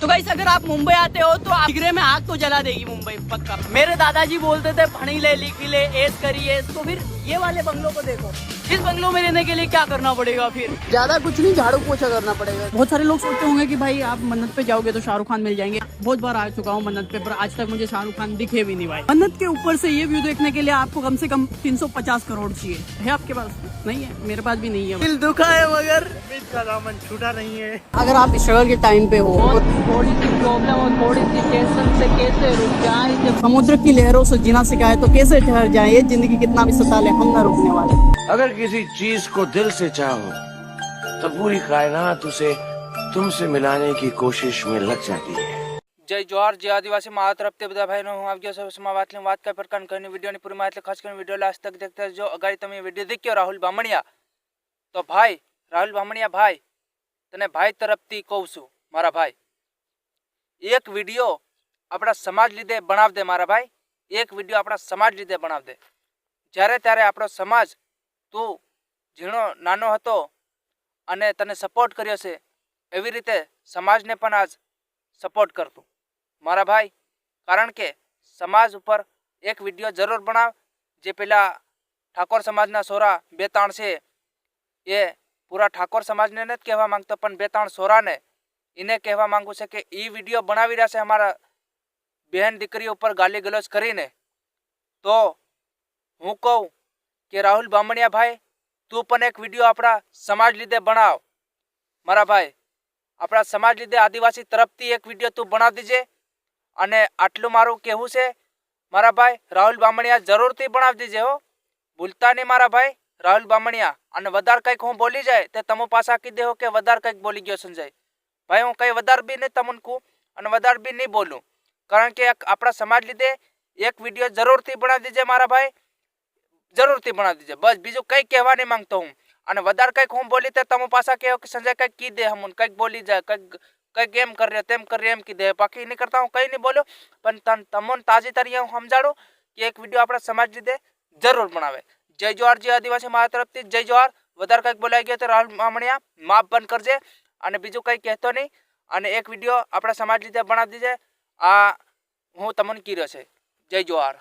तो गाइस अगर आप मुंबई आते हो तो जिगरे में आग तो जला देगी मुंबई पक्का। मेरे दादाजी बोलते थे पढ़ी ले लिखी ले ऐस करिए, तो फिर ये वाले बंगलों को देखो। इस बंगलों में रहने के लिए क्या करना पड़ेगा? फिर ज्यादा कुछ नहीं, झाड़ू पोछा करना पड़ेगा। बहुत सारे लोग सोचते होंगे कि भाई आप मन्नत पे जाओगे तो शाहरुख खान मिल जाएंगे। बहुत बार आ चुका हूँ मन्नत पे, पर आज तक मुझे शाहरुख खान दिखे भी नहीं भाई। मन्नत के ऊपर से ये व्यू देखने के लिए आपको कम से कम 350 करोड़ चाहिए। है आपके पास? नहीं है, मेरे पास भी नहीं है। दिल दुखा है मगर का दामन छूटा नहीं है। अगर आप स्ट्रगल के टाइम पे हो, थोड़ी सी प्रॉब्लम और थोड़ी सी टेंशन से कैसे रुक जाए, समुद्र की लहरों से जीना सिखाए तो कैसे ठहर जाए। ये जिंदगी कितना भी सता ले, हम ना रुकने वाले। अगर किसी चीज को दिल से चाहो तो पूरी कायनात उसे तुमसे मिलाने की कोशिश में लग जाती है। जय जोहार, जय आदिवासी महा तरफ બધા ભાઈનો હું આવી ગયો છું સમા વાતની વાત કઈ પ્રકાર કરની વિડિયોની પૂરી માહિતી ખાસ કરીને વિડિયો લાસ્ટ તક देखते जो अगाड़ी તમે વિડિયો દેખ્યો રાહુલ બામણિયા, તો ભાઈ રાહુલ બામણિયા ભાઈ તને ભાઈ તરફથી કહું છું મારા ભાઈ, એક વિડિયો આપણા સમાજ લીધે બનાવ દે મારા ભાઈ, એક વિડિયો આપણા સમાજ લીધે બનાવ દે। જ્યારે ત્યારે આપણો સમાજ તું ઝીણો નાનો હતો અને તને સપોર્ટ કર્યો છે, એવી રીતે સમાજને પણ આજ સપોર્ટ કરતું મારા ભાઈ। કારણ કે સમાજ ઉપર એક વિડીયો જરૂર બનાવ। જે પેલા ઠાકોર સમાજના સોરા બે ત્રણ છે, એ પૂરા ઠાકોર સમાજને નથી કહેવા માંગતો, પણ બે ત્રણ સોરાને એને કહેવા માંગુ છે કે એ વિડીયો બનાવી રહ્યા છે અમારા બહેન દીકરી ઉપર ગાલી ગલોચ કરીને। તો હું કહું કે રાહુલ બામણિયા ભાઈ, તું પણ એક વિડીયો આપણા સમાજ લીધે બનાવ મારા ભાઈ। આપણા સમાજ લીધે આદિવાસી તરફથી એક વિડીયો તું બનાવી દીજે। અને આટલું મારું કહેવું છે મારા ભાઈ, રાહુલ બામણિયા જરૂરથી બનાવી દીજે હો, ભૂલતા નહીં મારા ભાઈ રાહુલ બામણિયા। અને વધારે કંઈક હું બોલી જાય તો તમે પાછા કીધે હો કે વધારે કંઈક બોલી ગયો સંજય ભાઈ। હું કંઈ વધારે બી નહીં તમને કહું અને વધારે બી નહીં બોલું, કારણ કે આપણા સમાજ લીધે એક વિડીયો જરૂરથી બનાવી દીજે મારા ભાઈ, જરૂરથી બનાવી દીજે। બસ બીજું કંઈ કહેવા નહીં માંગતો હું। અને વધારે કંઈક હું બોલી તો તમે પાછા કહો કે સંજય કંઈક કીધે, હમું કંઈક બોલી જાય, કંઈક એમ કરે તેમ કરે એમ કીધે, બાકી નહીં કરતા હું કંઈ નહીં બોલ્યો। પણ તમને તાજી તરીકે હું સમજાડું કે એક વિડીયો આપણા સમાજ લીધે જરૂર બનાવે। જય જોહાર, જય આદિવાસી મારા તરફથી જય જોહાર। વધારે કંઈક બોલાઈ ગયો તો રાહુલ બામણિયા માફ બંધ કરજે અને બીજું કંઈ કહેતો નહીં। અને એક વિડીયો આપણા સમાજ લીધે બનાવી દીજે, આ હું તમને કીધો છે। જય જોહાર।